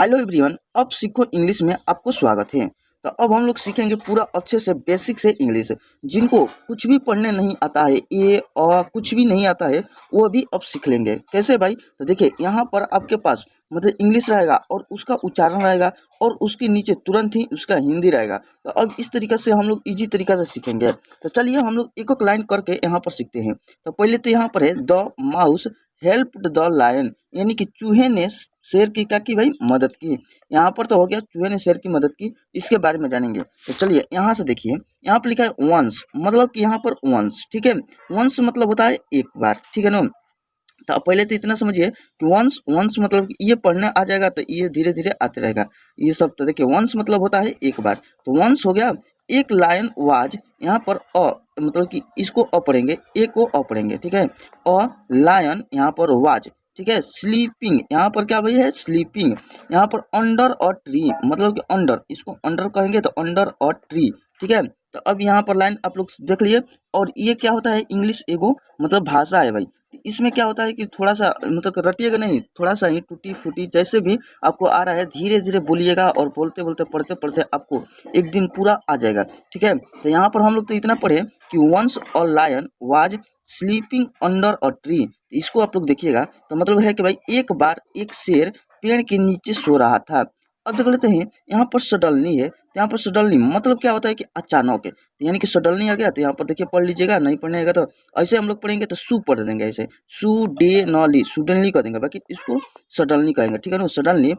Hello everyone, अब सीखो English में आपको स्वागत है। तो अब हम लोग सीखेंगे पूरा अच्छे से बेसिक से इंग्लिश। जिनको कुछ भी पढ़ने नहीं आता है, ये और कुछ भी नहीं आता है, वो भी अब सीख लेंगे। कैसे भाई? तो देखिए, यहाँ पर आपके पास मतलब इंग्लिश रहेगा और उसका उच्चारण रहेगा और उसके नीचे तुरंत ही उसका हिंदी रहेगा। तो अब इस तरीके से हम लोग इजी तरीका से सीखेंगे। तो चलिए हम लोग एक एक लाइन करके यहाँ पर सीखते हैं। तो पहले तो यहाँ पर है the mouse helped the lion, यानी कि चूहे ने शेर की क्या की भाई? मदद की। यहाँ पर तो हो गया चूहे ने शेर की मदद की, इसके बारे में जानेंगे। तो चलिए यहाँ से देखिए, यहाँ पर लिखा है वंस, मतलब कि यहाँ पर वंस, ठीक है। वंस मतलब होता है एक बार, ठीक है ना। तो पहले तो इतना समझिए कि वंस वंस मतलब कि ये पढ़ने आ जाएगा तो ये धीरे धीरे आते रहेगा ये सब। तो देखिए वंस मतलब होता है एक बार, तो वंस हो गया। एक लायन वाज, यहाँ पर अ मतलब कि इसको अ पढ़ेंगे, ए को अ पढ़ेंगे, ठीक है। अ लायन यहाँ पर वाज, ठीक है। स्लीपिंग, यहाँ पर क्या भाई है? स्लीपिंग। यहाँ पर अंडर अ ट्री, मतलब कि अंडर, इसको अंडर कहेंगे तो अंडर अ ट्री, ठीक है। तो अब यहाँ पर लाइन आप लोग देख लिए। और ये क्या होता है? इंग्लिश एगो मतलब भाषा है भाई। इसमें क्या होता है कि थोड़ा सा मतलब रटिएगा नहीं, थोड़ा सा ही टूटी फूटी जैसे भी आपको आ रहा है धीरे धीरे बोलिएगा, और बोलते बोलते पढ़ते पढ़ते आपको एक दिन पूरा आ जाएगा, ठीक है। तो यहाँ पर हम लोग तो इतना पढ़े कि once a lion was sleeping under a tree. इसको आप लोग देखिएगा तो मतलब है कि भाई एक बार एक शेर पेड़ के नीचे सो रहा था। अब देख लेते हैं, यहाँ पर सडनली है, तो यहाँ पर सडनली मतलब क्या होता है कि अचानक है, यानी कि सडनली आ गया। तो यहाँ पर देखिए पढ़ लीजिएगा, नहीं पढ़ने आएगा तो ऐसे हम लोग पढ़ेंगे तो सू पढ़ देंगे, ऐसे सुडेनली, सुडनली कह देंगे, बाकी इसको सडनली कहेंगे, ठीक है ना। सडनली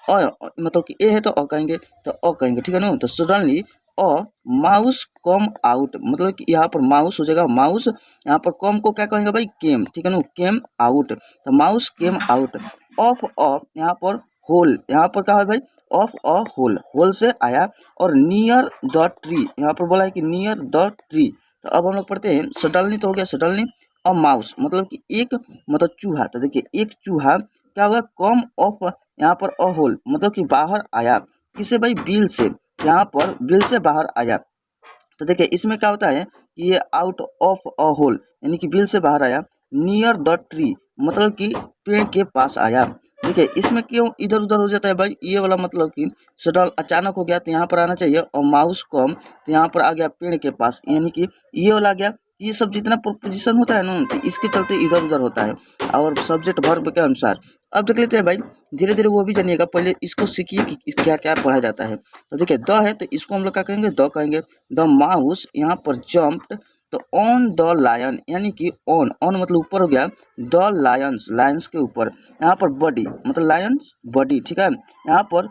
मतलब कि ए है तो अ कहेंगे, तो अ कहेंगे, ठीक है ना। तो suddenly a mouse come out, मतलब कि यहाँ पर माउस हो जाएगा माउस, यहाँ पर कम को क्या कहेंगे भाई? केम, ठीक है ना। केम आउट, तो माउस केम आउट ऑफ यहाँ पर होल, यहाँ पर क्या है भाई? ऑफ अ होल, होल से आया। और नियर द ट्री, यहाँ पर बोला है कि नियर द ट्री। तो अब हम लोग पढ़ते हैं सडनली, तो हो गया सडनली अ माउस, मतलब कि एक मतलब चूहा। तो देखिए एक चूहा क्या हुआ? कम ऑफ, यहाँ पर अ होल मतलब कि बाहर आया। किसे भाई? बिल से, यहाँ पर बिल से बाहर आया। तो देखिए इसमें क्या होता है कि ये आउट ऑफ अ होल, यानी कि बिल से बाहर आया। नियर द ट्री मतलब कि पेड़ के पास आया। देखिए इसमें क्यों इधर उधर हो जाता है भाई? ये वाला मतलब कि सडन अचानक हो गया तो यहाँ पर आना चाहिए, और माउस कम तो यहाँ पर आ गया पेड़ के पास, यानी कि ये वाला आ गया। ये सब जितना प्रोपोजिशन होता है ना, तो इसके चलते इधर उधर होता है, और सब्जेक्ट वर्ब के अनुसार। अब देख लेते हैं भाई, धीरे धीरे वो भी जानिएगा, पहले इसको सीखिए कि क्या क्या पढ़ा जाता है। तो देखिए द है तो इसको हम लोग क्या कहेंगे? द कहेंगे। द माउस यहाँ पर जम्प्ड तो ऑन द लायन, यानी कि ऑन, ऑन मतलब ऊपर हो गया, द लायंस, लायंस के ऊपर। यहाँ पर बॉडी मतलब लायंस बॉडी, ठीक है। यहाँ पर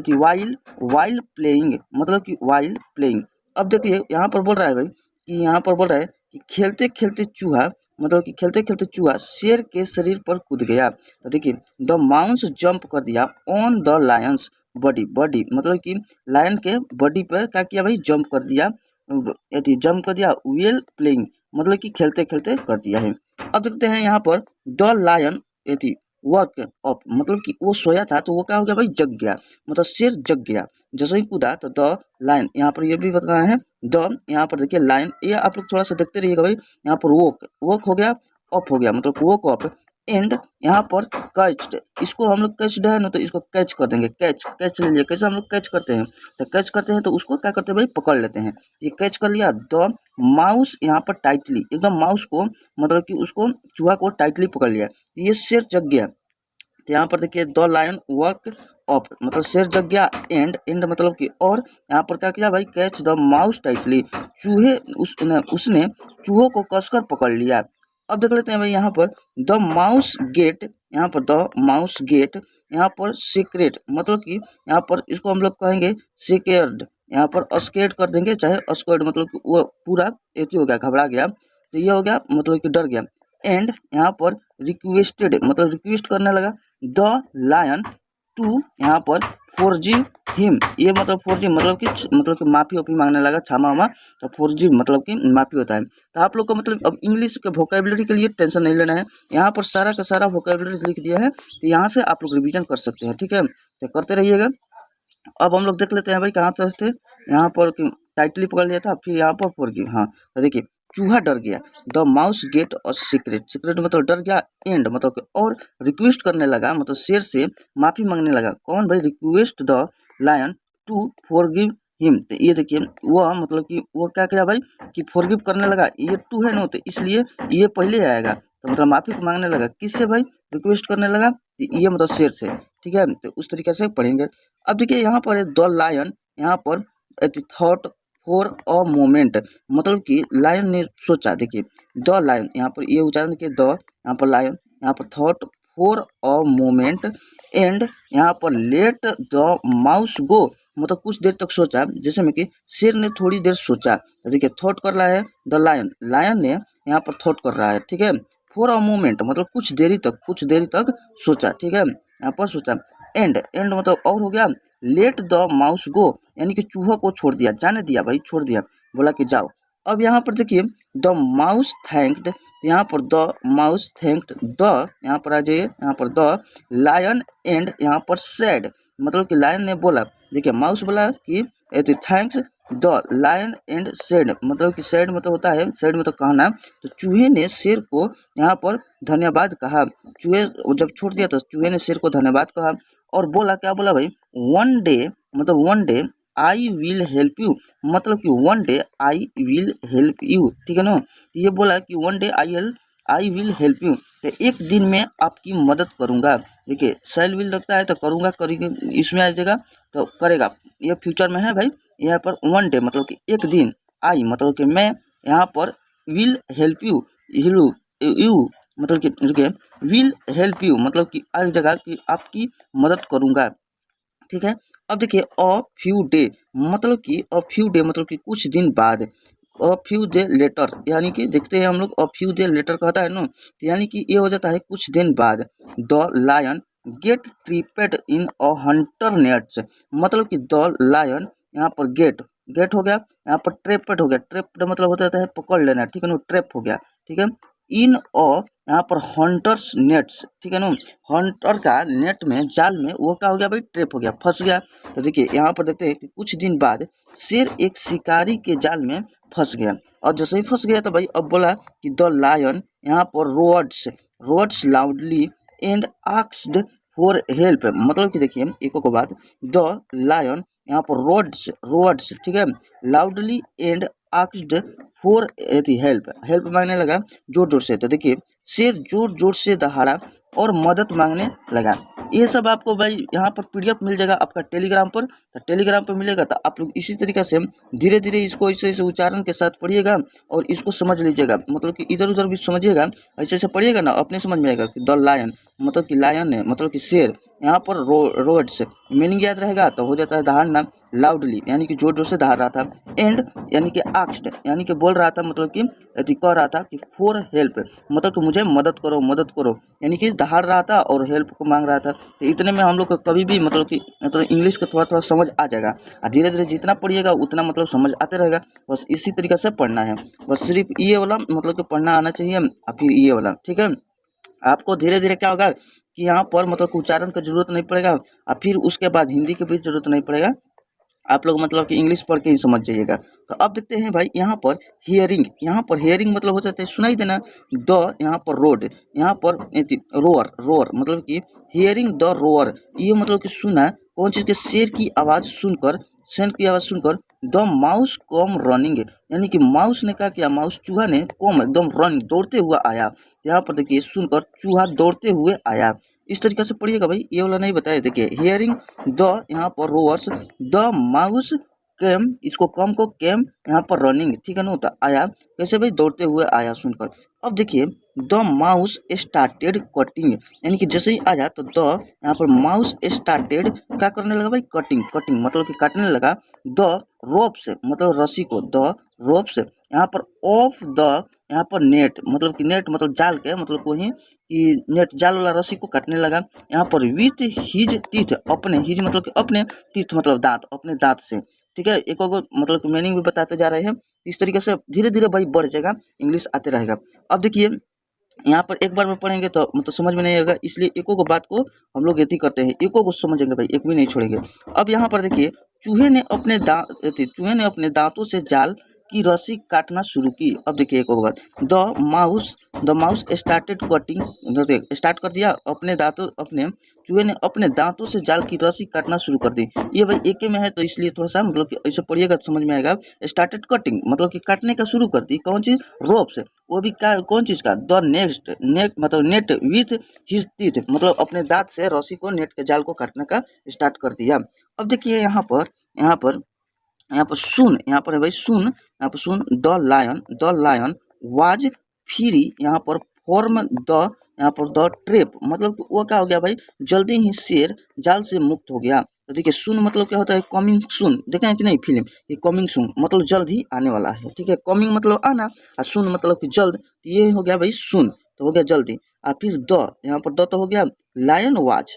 वाइल, वाइल प्लेइंग मतलब कि वाइल प्लेइंग। अब देखिए यहाँ पर बोल रहा है भाई कि यहाँ पर बोल रहा है कि खेलते खेलते चूहा, मतलब कि खेलते खेलते चूहा शेर के शरीर पर कूद गया। तो देखिए द माउस जंप कर दिया on the Lions body, body मतलब कि लायन के बॉडी पर क्या किया भाई? जंप कर दिया, यदि जंप कर दिया। वेल प्लेइंग मतलब कि खेलते खेलते कर दिया है। अब देखते हैं यहाँ पर द लायन यदि वर्क अप मतलब कि वो सोया था तो वो क्या हो गया भाई? जग गया, मतलब शेर जग गया। जैसे ही कूदा तो द लायन, यहाँ पर ये भी बताना है द, यहाँ पर देखिए लायन, ये आप लोग थोड़ा सा देखते रहिएगा भाई। यहाँ पर वोक, वोक हो गया, अप हो गया, मतलब वोक अप। एंड यहाँ पर कैच्ड, इसको हम लोग कैच्ड है ना, तो इसको कैच कर देंगे, कैच, कैच ले लिया। कैसे हम लोग कैच करते हैं? तो कैच करते हैं तो उसको क्या करते हैं भाई? पकड़ लेते हैं। ये कैच कर लिया। द माउस यहाँ पर टाइटली, एकदम माउस को मतलब कि उसको चूहा को टाइटली पकड़ लिया, ये शेर जग गया। तो यहाँ पर देखिए द लायन वर्क अप मतलब शेर जग गया। एंड, एंड मतलब कि और, यहाँ पर क्या किया भाई? कैच द माउस टाइटली, चूहे उसने चूहों को कसकर पकड़ लिया। अब देख लेते हैं भाई यहाँ पर द माउस गेट, यहाँ पर द माउस गेट, यहाँ पर सीक्रेट मतलब कि यहाँ पर इसको हम लोग कहेंगे सिक्योर्ड, यहाँ पर स्केर्ड कर देंगे, चाहे स्क्वाड मतलब कि वो पूरा एथी हो गया, घबरा गया, तो ये हो गया मतलब कि डर गया। एंड यहाँ पर रिक्वेस्टेड मतलब रिक्वेस्ट करने लगा द लायन टू, यहाँ पर फॉरगिव हिम, ये मतलब फॉरगिव मतलब कि माफ़ी वाफ़ी मांगने लगा, क्षमा वमा। तो फॉरगिव मतलब कि माफ़ी होता है। तो आप लोग को मतलब अब इंग्लिश के वोकेबुलरी के लिए टेंशन नहीं लेना है, यहाँ पर सारा का सारा वोकेबुलरी लिख दिया है, तो यहाँ से आप लोग रिवीजन कर सकते हैं, ठीक है। तो करते रहिएगा। अब हम लोग देख लेते हैं भाई कहाँ से थे। यहाँ पर टाइटली पकड़ लिया था, फिर यहाँ पर फॉरगिव। हाँ तो देखिए चूहा डर गया। The mouse get a secret, secret मतलब डर गया, एंड मतलब और रिक्वेस्ट करने लगा, मतलब शेर से माफी मांगने लगा। कौन भाई? Request the lion to forgive him. तो ये देखिए वह मतलब कि वो क्या किया भाई कि फॉरगिव करने लगा। ये टू है ना, तो इसलिए ये पहले आएगा, तो मतलब माफी मांगने लगा किससे भाई? रिक्वेस्ट करने लगा, तो ये मतलब शेर से। ठीक है, तो उस तरीके से पढ़ेंगे। अब देखिए यहाँ पर द लायन, यहाँ पर थॉट फॉर अ मोमेंट, मतलब कि लायन ने सोचा। देखिए द लायन, यहाँ पर ये उच्चारण देखिए द, यहाँ पर लायन, यहाँ पर thought for a moment and यहाँ पर लेट द माउस गो, मतलब कुछ देर तक सोचा, जैसे में कि शेर ने थोड़ी देर सोचा। देखिए थॉट कर रहा है द लायन, लायन ने यहाँ पर थॉट कर रहा है। ठीक है, फॉर अ मोमेंट मतलब कुछ देरी तक, कुछ देरी तक सोचा। ठीक है, यहाँ पर सोचा। एंड, एंड मतलब और हो गया। लेट द माउस गो, यानी कि चूहा को छोड़ दिया, जाने दिया भाई, छोड़ दिया, बोला कि जाओ। अब यहाँ पर देखिए द माउस थैंक्ड, यहाँ पर द माउस थैंक्ड द, यहाँ पर आ जाइए, यहाँ पर द लायन एंड यहाँ पर सैड, मतलब कि लायन ने बोला। देखिए माउस बोला कि thanks the lion and said, मतलब कि सैड मतलब होता है, सैड मतलब कहना। तो चूहे ने शेर को यहाँ पर धन्यवाद कहा। चूहे जब छोड़ दिया तो चूहे ने शेर को धन्यवाद कहा और बोला, क्या बोला भाई? वन डे, मतलब one day I will help you, मतलब कि one day I will help you. ठीक है ना, तो ये बोला कि one day I will help you, तो एक दिन में आपकी मदद करूंगा। देखिए शैल विल लगता है तो करूंगा, करेंगे इसमें आ जाएगा तो करेगा, ये फ्यूचर में है भाई। यहाँ पर वन डे मतलब कि एक दिन, आई मतलब कि मैं, यहाँ पर विल हेल्प यू, यू मतलब कि देखिए विल हेल्प यू मतलब कि आ जगह कि आपकी मदद करूंगा। ठीक है, अब देखिए अ फ्यू डे, मतलब कि अ फ्यू डे मतलब कि कुछ दिन बाद। अ फ्यू डे लेटर, यानी कि देखते हैं हम लोग अ फ्यू डे लेटर कहता है ना, तो यानी कि ये हो जाता है कुछ दिन बाद। The lion get trapped in a hunter nets, मतलब कि द लायन यहाँ पर गेट, गेट हो गया, यहाँ पर ट्रेपेड हो गया, ट्रेपेड मतलब होता है पकड़ लेना। ठीक है ना, ट्रैप हो गया। ठीक है, इन अ यहाँ पर हंटर्स नेट्स, ठीक है ना, हंटर का नेट में, जाल में, वो क्या हो गया भाई? ट्रैप हो गया, फंस गया। तो देखिए यहाँ पर देखते हैं कि कुछ दिन बाद शेर एक शिकारी के जाल में फंस गया, और जैसे ही फंस गया तो भाई अब बोला कि द लायन यहाँ पर roars loudly and asked for help, मतलब कि देखिए एक को बात, द लायन यहाँ पर रोड्स, ठीक है, loudly and asked for help, help मांगने लगा जोर जोर से। तो देखिए शेर जोर जोर से दहाड़ा और मदद मांगने लगा। ये सब आपको भाई यहाँ पर पीडीएफ मिल जाएगा आपका टेलीग्राम पर, तो टेलीग्राम पर मिलेगा, तो आप लोग इसी तरीके से धीरे धीरे इसको ऐसे ऐसे उच्चारण के साथ पढ़िएगा और इसको समझ लीजिएगा, मतलब कि इधर उधर भी समझिएगा, ऐसे ऐसे पढ़िएगा ना, अपने समझ में आएगा कि द लायन मतलब कि लायन है, मतलब कि शेर, यहाँ पर रोड्स मीनिंग याद रहेगा तो हो जाता है दहाड़ना, लाउडली यानी कि जोर जोर से दहाड़ रहा था, एंड यानी कि आस्क्ड यानी कि बोल रहा था, मतलब कि कह रहा था कि फॉर हेल्प, मतलब कि मुझे मदद करो, मदद करो, यानी कि दहाड़ रहा था और हेल्प को मांग रहा था। तो इतने में हम लोग को कभी भी मतलब कि इंग्लिश को थोड़ा थोड़ा समझ आ जाएगा, और धीरे धीरे जितना पढ़िएगा उतना मतलब समझ आते रहेगा। बस इसी तरीके से पढ़ना है, बस सिर्फ ये वाला मतलब कि पढ़ना आना चाहिए, और फिर ये वाला। ठीक है, आपको धीरे धीरे क्या होगा कि यहाँ पर मतलब उच्चारण की जरूरत नहीं पड़ेगा, और फिर उसके बाद हिंदी की भी जरूरत नहीं पड़ेगा, आप लोग मतलब कि इंग्लिश पढ़ के ही समझ जाइएगा। तो अब देखते हैं भाई यहाँ पर हियरिंग, यहाँ पर हियरिंग मतलब हो जाता है सुनाई देना। द यहाँ पर रोड, यहाँ पर रोअर, रोअर मतलब कि हियरिंग द रोअर, ये मतलब कि सुना कौन चीज़ के? शेर की आवाज़ सुनकर, शेर की आवाज़ सुनकर। द माउस कम रनिंग, यानी कि माउस ने क्या किया? माउस चूहा ने कम एकदम रनिंग दौड़ते हुए आया। यहाँ पर देखिए सुनकर चूहा दौड़ते हुए आया, इस तरीके से पढ़िएगा भाई, ये वाला नहीं बताया। देखिए हियरिंग द यहाँ पर रोअर्स, द माउस केम, इसको कम को केम यहाँ पर रनिंग, ठीक है ना, तो आया कैसे भाई? दौड़ते हुए आया सुनकर। अब देखिए द माउस स्टार्टेड कटिंग, यानी कि जैसे ही आया तो द यहाँ पर माउस स्टार्टेड क्या करने लगा भाई? कटिंग, कटिंग मतलब कि काटने लगा। द रोप्स मतलब रस्सी को, द रोप्स यहाँ पर ऑफ द, यहाँ पर नेट मतलब कि नेट मतलब जाल के, मतलब वही कि नेट जाल वाला रस्सी को काटने लगा। यहाँ पर विथ हिज टीथ, अपने, हिज मतलब कि अपने, टीथ मतलब दांत, अपने दांत से। ठीक है, एक मतलब कि मीनिंग भी बताते जा रहे हैं, इस तरीके से धीरे धीरे भाई बढ़ जाएगा, इंग्लिश आते रहेगा। अब देखिए यहाँ पर एक बार में पढ़ेंगे तो मतलब समझ में नहीं आएगा, इसलिए एको को बात को हम लोग यति करते हैं, एको को समझेंगे भाई, एक भी नहीं छोड़ेंगे। अब यहाँ पर देखिए चूहे ने अपने दांतों से जाल की रस्सी काटना शुरू की। अब देखिए एक और बात, the mouse started cutting, start कर दिया अपने चूहे ने अपने दांतों से जाल की रस्सी काटना शुरू कर दी। ये भाई एक में है तो इसलिए थोड़ा सा मतलब कि ऐसे पढ़िएगा तो समझ में आएगा। स्टार्टेड कटिंग मतलब कि काटने का शुरू कर दी, कौन चीज, रोप से, वो भी क्या, कौन चीज का, द नेक्स्ट नेट मतलब नेट विथ हिज टीथ, मतलब अपने दांत से रस्सी को, नेट के जाल को काटने का स्टार्ट कर दिया। अब देखिए यहाँ पर है भाई सुन, यहाँ पर सुन, द लायन वाज फ्री, यहाँ पर फॉर्म द, यहाँ पर द ट्रेप मतलब कि वो क्या हो गया भाई, जल्दी ही शेर जाल से मुक्त हो गया। तो देखिए सुन मतलब क्या होता है, कमिंग सुन, देखें हैं कि नहीं फिल्म, ये कमिंग सुन मतलब जल्द ही आने वाला है, ठीक है, कमिंग मतलब आना और सुन मतलब कि जल्द, तो ये हो गया भाई सुन, तो हो गया जल्दी। और फिर द, यहाँ पर द तो हो गया, लायन वाज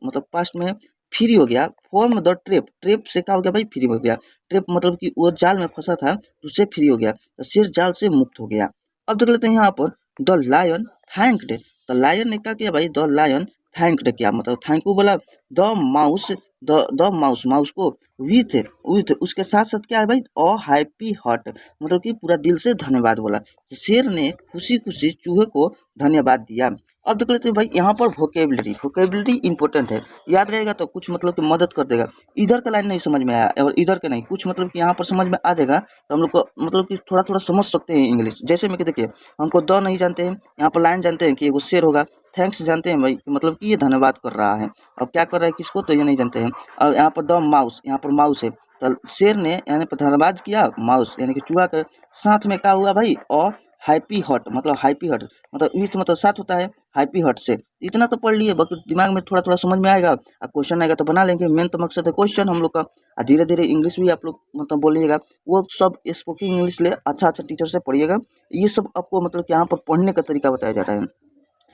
मतलब पास्ट में फ्री हो गया, फॉर्म द ट्रेप, ट्रेप से क्या हो गया भाई, फ्री हो गया, ट्रेप मतलब कि वो जाल में फंसा था तो उससे फ्री हो गया, तो शेर जाल से मुक्त हो गया। अब देख लेते हैं यहाँ पर, the lion thanked, the lion ने क्या किया भाई, द लायन थैंक्ड किया मतलब थैंक यू बोला, द माउस, द माउस को विथ उसके साथ साथ क्या है भाई, अ हैप्पी हार्ट मतलब कि पूरा दिल से धन्यवाद बोला। तो शेर ने खुशी खुशी चूहे को धन्यवाद दिया। अब देख लेते हैं भाई यहाँ पर वोकेबलरी इंपॉर्टेंट है, याद रहेगा तो कुछ मतलब कि मदद कर देगा। इधर का लाइन नहीं समझ में आया और इधर का नहीं, कुछ मतलब कि यहाँ पर समझ में आ जाएगा तो हम लोग को मतलब कि थोड़ा थोड़ा समझ सकते हैं इंग्लिश। जैसे में कि देखिए हमको द नहीं जानते हैं, यहाँ पर लाइन जानते हैं कि एगो शेर होगा, थैंक्स जानते हैं भाई मतलब कि ये धन्यवाद कर रहा है, अब क्या कर रहा है किसको तो ये नहीं जानते हैं। और यहाँ पर द माउस, यहाँ पर माउस है, तो शेर ने यानी पर धन्यवाद किया माउस यानी कि चूहा के साथ में क्या हुआ भाई, और हैप्पी हॉट मतलब विथ मतलब साथ होता है हैप्पी हॉट से। इतना तो पढ़ लिए, बाकी दिमाग में थोड़ा थोड़ा समझ में आएगा, और क्वेश्चन आएगा तो बना लेंगे, मेन तो मकसद है क्वेश्चन हम लोग का। और धीरे धीरे इंग्लिश भी आप लोग मतलब बोलिएगा, वो सब स्पोकन इंग्लिश ले अच्छा टीचर से पढ़िएगा। ये सब आपको मतलब कि यहाँ पर पढ़ने का तरीका बताया जा रहा है।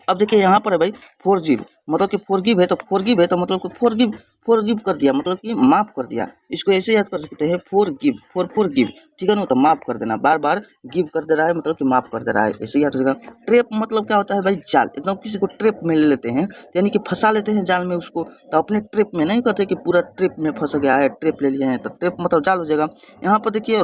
अब देखिए यहाँ पर है भाई फॉरगिव, मतलब कि फॉरगिव है तो मतलब कि फॉरगिव कर दिया मतलब कि माफ़ कर दिया। इसको ऐसे याद कर सकते हैं, फॉरगिव, ठीक है ना, तो माफ़ कर देना, बार बार गिव कर दे रहा है मतलब कि माफ़ कर दे रहा है, ऐसे याद रखेगा। ट्रैप मतलब क्या होता है भाई, जाल, एकदम किसी को ट्रैप में ले लेते हैं यानी कि फंसा लेते हैं जाल में उसको, तो अपने ट्रैप में नहीं कहते कि पूरा ट्रैप में फंस गया है, ट्रैप ले लिए हैं, तो ट्रैप मतलब जाल हो जाएगा। यहाँ पर देखिए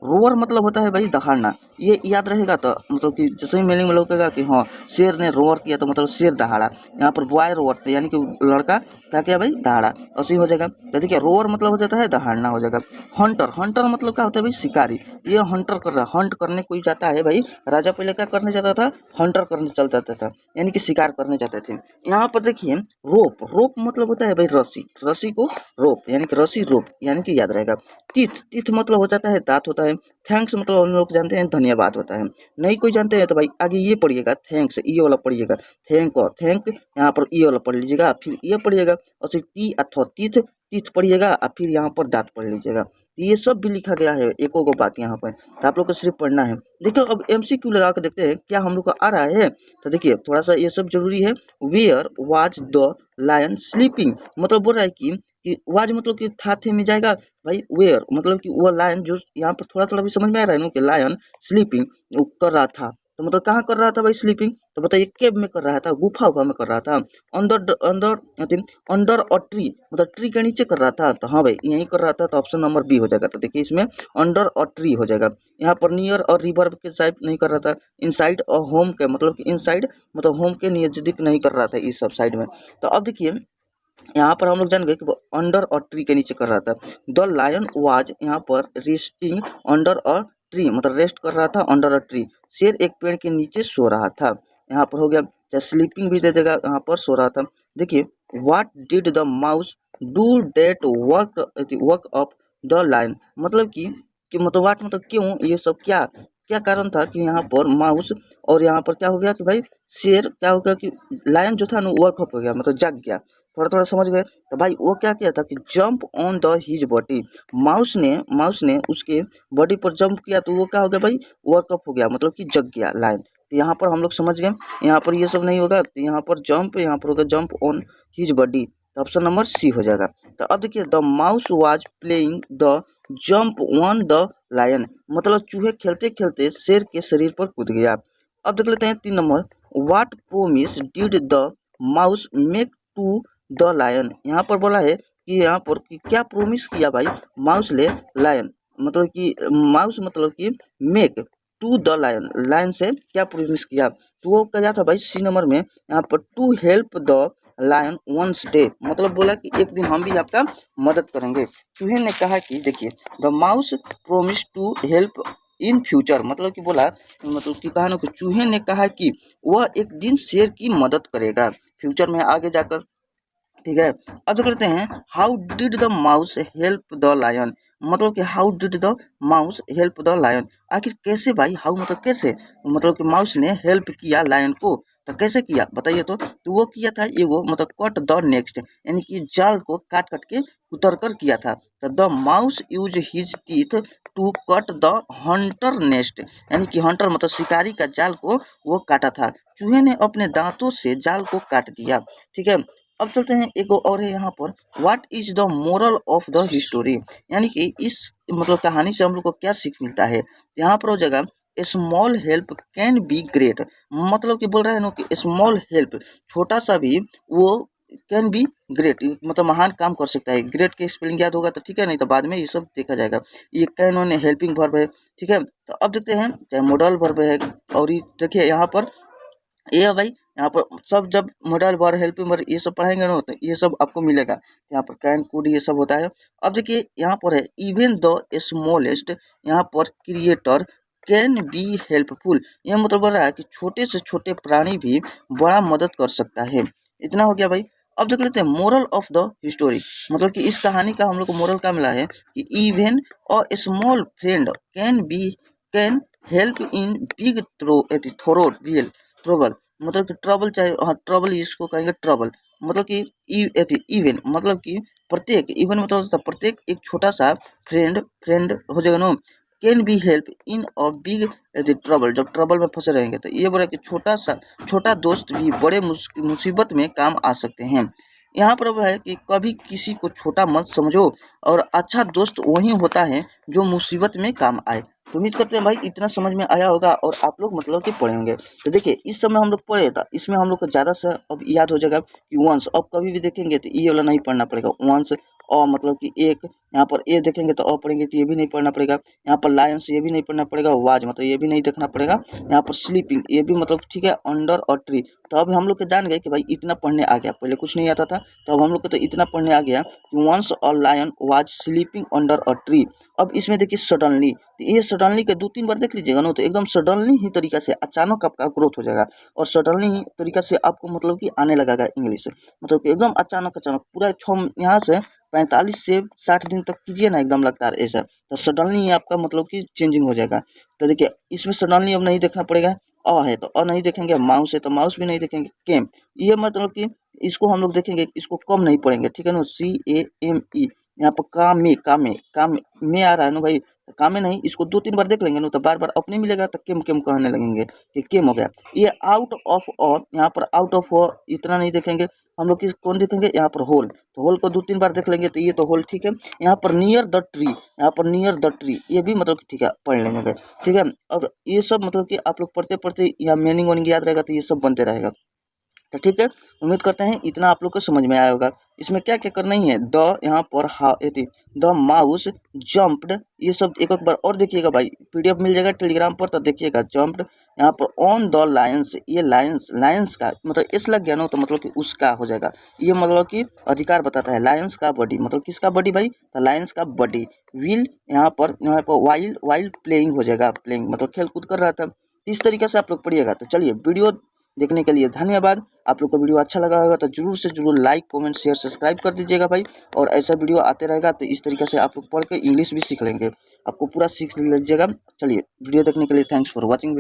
रोअर मतलब होता है भाई दहाड़ना, ये याद रहेगा तो मतलब कि जैसे ही मीनिंग में लगेगा कि हाँ शेर ने रोअर किया तो मतलब शेर दहाड़ा। यहाँ पर बॉय रोअर थे यानी कि लड़का क्या किया भाई, दहाड़ा, ऐसे हो जाएगा। तो देखिए रोअर मतलब हो जाता है दहाड़ना हो जाएगा। हंटर मतलब क्या होता है भाई, शिकारी, ये हंटर कर रहा, हंट करने कोई जाता है भाई, राजा पहले क्या करने जाता था, हंटर करने चल जाता था यानी कि शिकार करने जाते थे। यहाँ पर देखिए रोप मतलब होता है भाई रस्सी को रोप यानी कि रस्सी रोप यानी कि याद रहेगा। टीथ मतलब हो जाता है दांत होता है। थैंक्स मतलब हम लोग जानते हैं धन्यवाद होता है। नहीं कोई जानते हैं तो भाई आगे ये पढ़िएगा, थैंक्स ये वाला पढ़िएगा, थैंक यहाँ पर ये वाला पढ़ लीजिएगा, फिर ये पढ़िएगा, और फिर टी अथवा तीथ पढ़िएगा, और फिर यहाँ पर दांत पढ़ लीजिएगा। तो ये सब भी लिखा गया है एक गो बात यहाँ पर, तो आप लोग को सिर्फ पढ़ना है। देखो अब MCQ लगा कर देखते हैं क्या हम लोग को आ रहा है। तो देखिए थोड़ा सा ये सब जरूरी है। Where was the lion sleeping मतलब बोल रहा है कि वाज मतलब कि था थे में जाएगा भाई, वेयर मतलब कि वो लायन, जो यहाँ पर थोड़ा थोड़ा भी समझ में आ रहा है ना कि लायन स्लीपिंग वो कर रहा था, तो मतलब कहाँ कर रहा था भाई स्लीपिंग, तो बताइए केव में कर रहा था, गुफा में कर रहा था, अंदर अंदर अंडर और ट्री मतलब ट्री के नीचे कर रहा था, तो हाँ भाई यहीं कर रहा था, तो ऑप्शन नंबर बी हो जाएगा। तो देखिए इसमें अंडर और ट्री हो जाएगा। यहाँ पर नियर और रिवर के साइड नहीं कर रहा था, इनसाइड और होम के मतलब कि इनसाइड मतलब होम के नजदीक नहीं कर रहा था इस सब साइड में। तो अब देखिए यहाँ पर हम लोग जान गए कि वो अंडर और ट्री के नीचे कर रहा था। द लायन वाज यहाँ पर रेस्टिंग अंडर और ट्री मतलब रेस्ट कर रहा था अंडर और ट्री। शेर एक पेड़ के नीचे सो रहा था, यहाँ पर हो गया, चाहे स्लीपिंग भी दे देगा, यहाँ पर सो रहा था। देखिए what did the mouse do that woke up the lion मतलब कि मतलब व्हाट मतलब क्यों, ये सब क्या क्या कारण था कि यहाँ पर माउस, और यहाँ पर क्या हो गया कि भाई शेर क्या हो गया कि लायन जो था ना वर्कअप हो गया मतलब जग गया। थोड़ा थोड़ा समझ गए, तो भाई वो क्या किया था कि jump on the his body, mouse ने उसके बॉडी पर जंप किया तो वो क्या हो गया भाई, वर्कअप हो गया मतलब कि जग गया लायन। तो यहाँ पर हम लोग समझ गए, यहाँ पर ये सब नहीं होगा, तो यहाँ पर जंप, यहाँ पर होगा जंप ऑन हिज बॉडी, तो ऑप्शन नंबर सी हो जाएगा। तो अब देखिए the mouse was playing the jump on the lion मतलब चूहे खेलते खेलते शेर के शरीर पर कूद गया। अब देख लेते हैं 3 number, what promise did the mouse make to the lion यहाँ पर बोला है कि यहाँ पर कि क्या प्रोमिस किया भाई माउस ले लायन मतलब कि माउस मतलब कि make to the lion, lion से क्या प्रोमिस किया, तो वो क्या था भाई सी नंबर में यहाँ पर to help the lion once day, मतलब बोला कि एक दिन हम भी आपका मदद करेंगे। चूहे ने कहा कि देखिए the mouse promise to help in future, मतलब कि बोला मतलब कि कहा ना कि चूहे ने कहा कि वह एक दिन शेर की मदद करेगा फ्यूचर में आगे जाकर। ठीक है, अब जो करते हैं how did the mouse help the lion, मतलब कि how did the mouse help the lion, आखिर कैसे भाई, हाउ मतलब कैसे, मतलब कि माउस ने हेल्प किया लायन को, तो कैसे किया बताइए। तो वो किया था ये वो मतलब कट द नेक्स्ट, यानी कि जाल को काट काट के उतर कर किया था। तो the mouse use his teeth to cut the hunter nest, यानी कि हंटर मतलब शिकारी का जाल को वो काटा था, चूहे ने अपने दांतों से जाल को काट दिया। ठीक है, अब चलते हैं एक और है यहाँ पर what is the moral of the history, यानी कि इस मतलब कहानी से हम लोग को क्या सीख मिलता है। यहाँ पर हो जाएगा small help can be great, मतलब कि बोल रहा है ना कि स्मॉल हेल्प छोटा सा भी वो कैन बी ग्रेट, मतलब महान काम कर सकता है। ग्रेट के स्पेलिंग याद होगा तो ठीक है, नहीं तो बाद में ये सब देखा जाएगा। ये कैन ऑन हेल्पिंग वर्ब है। ठीक है, तो अब देखते हैं चाहे मॉडल वर्ब है, और ये देखिए यहाँ पर ये है भाई, यहाँ पर सब जब मॉडल वर्ब हेल्पिंग वर्ब ये सब पढ़ेंगे ना तो ये सब आपको मिलेगा। यहाँ पर कैन कुड ये सब होता है। अब देखिए यहाँ पर है इवन द स्मॉलेस्ट, यहाँ पर क्रिएटर कैन बी हेल्पफुल, यह मतलब बोल रहा है कि छोटे से छोटे प्राणी भी बड़ा मदद कर सकता है। इतना हो गया भाई। अब देख लेते हैं मोरल ऑफ द हिस्टोरी, मतलब कि इस कहानी का हम लोग को मोरल क्या मिला है कि even a small friend can help in big throw real trouble, मतलब कि ट्रबल चाहे हाँ ट्रबल इसको कहेंगे ट्रबल, मतलब कि इवन मतलब कि प्रत्येक, इवन मतलब होता है प्रत्येक, एक छोटा सा फ्रेंड, फ्रेंड हो जाएगा ना, can be help in a big trouble, जब ट्रबल में फंसे रहेंगे तो ये बोला कि छोटा दोस्त भी बड़े मुसीबत में काम आ सकते हैं। यहाँ पर है कि कभी किसी को छोटा मत समझो, और अच्छा दोस्त वही होता है जो मुसीबत में काम आए। तो उम्मीद करते हैं भाई इतना समझ में आया होगा और आप लोग मतलब कि पढ़े होंगे। तो देखिए इस समय हम लोग पढ़े था, इसमें हम लोग को ज़्यादा से अब याद हो जाएगा कि वंस, अब कभी भी देखेंगे तो ये वाला नहीं पढ़ना पड़ेगा वंस, और मतलब कि एक, यहाँ पर ए देखेंगे तो अ पढ़ेंगे तो ये भी नहीं पढ़ना पड़ेगा। यहाँ पर लायंस ये भी नहीं पढ़ना पड़ेगा, वाज मतलब ये भी नहीं देखना पड़ेगा। यहाँ पर स्लीपिंग ये भी मतलब ठीक है, अंडर और ट्री। तो अब हम लोग को जान गए कि भाई इतना पढ़ने आ गया, पहले कुछ नहीं आता था तो अब हम लोग को तो इतना पढ़ने आ गया कि once a lion was sleeping under a tree. अब इसमें देखिए सडनली, ये सडनली के 2-3 बार देख लीजिएगा ना तो एकदम सडनली ही तरीका से अचानक आपका ग्रोथ हो जाएगा, और सडनली ही तरीका से आपको मतलब कि आने लगेगा इंग्लिश, मतलब कि एकदम अचानक अचानक पूरा 6 यहाँ से 45 से 60 दिन तक कीजिए ना एकदम लगातार ऐसा, तो सडनली ही आपका मतलब कि चेंजिंग हो जाएगा। तो देखिए इसमें सडनली अब नहीं देखना पड़ेगा, अ है तो अ नहीं देखेंगे, माउस है तो माउस भी नहीं देखेंगे, केम ये मतलब कि इसको हम लोग देखेंगे, इसको कम नहीं पढ़ेंगे, ठीक है ना, CAME। यहाँ पर काम में आ रहा है ना भाई, काम में नहीं, इसको 2-3 बार देख लेंगे ना तो बार बार अपने मिलेगा तो केम केम कहने लगेंगे कि केम हो गया। ये आउट ऑफ अ, यहाँ पर आउट ऑफ अ इतना नहीं देखेंगे हम लोग, किस कौन देखेंगे यहाँ पर होल, तो होल को 2-3 बार देख लेंगे तो ये तो होल ठीक है। यहाँ पर नियर द ट्री, यहाँ पर नियर द ट्री ये भी मतलब कि ठीक है पढ़ लेंगे, ठीक है। अब ये सब मतलब कि आप लोग पढ़ते पढ़ते या मीनिंग वानिंग याद रहेगा तो ये सब बनते रहेगा। तो ठीक है, उम्मीद करते हैं इतना आप लोग को समझ में आया होगा। इसमें क्या क्या करना ही है, द यहाँ पर द माउस जंप्ड, ये सब एक एक बार और देखिएगा भाई, PDF मिल जाएगा टेलीग्राम पर तो देखिएगा। जंप्ड यहाँ पर ऑन द लायंस, ये लायंस, लायंस का मतलब इस लग गया ना तो मतलब कि उसका हो जाएगा, ये मतलब कि अधिकार बताता है। लायंस का बॉडी मतलब किसका बॉडी भाई, तो लायंस का बॉडी। विल यहाँ पर वाइल्ड वाइल्ड प्लेइंग हो जाएगा, प्लेइंग मतलब खेल कूद कर रहा था। इस तरीके से आप लोग पढ़िएगा। तो चलिए वीडियो देखने के लिए धन्यवाद। आप लोग को वीडियो अच्छा लगा होगा तो जरूर से जरूर लाइक कमेंट शेयर सब्सक्राइब कर दीजिएगा भाई, और ऐसा वीडियो आते रहेगा तो इस तरीके से आप लोग पढ़ के इंग्लिश भी सीख लेंगे, आपको पूरा सीख लीजिएगा। चलिए वीडियो देखने के लिए थैंक्स फॉर वॉचिंग।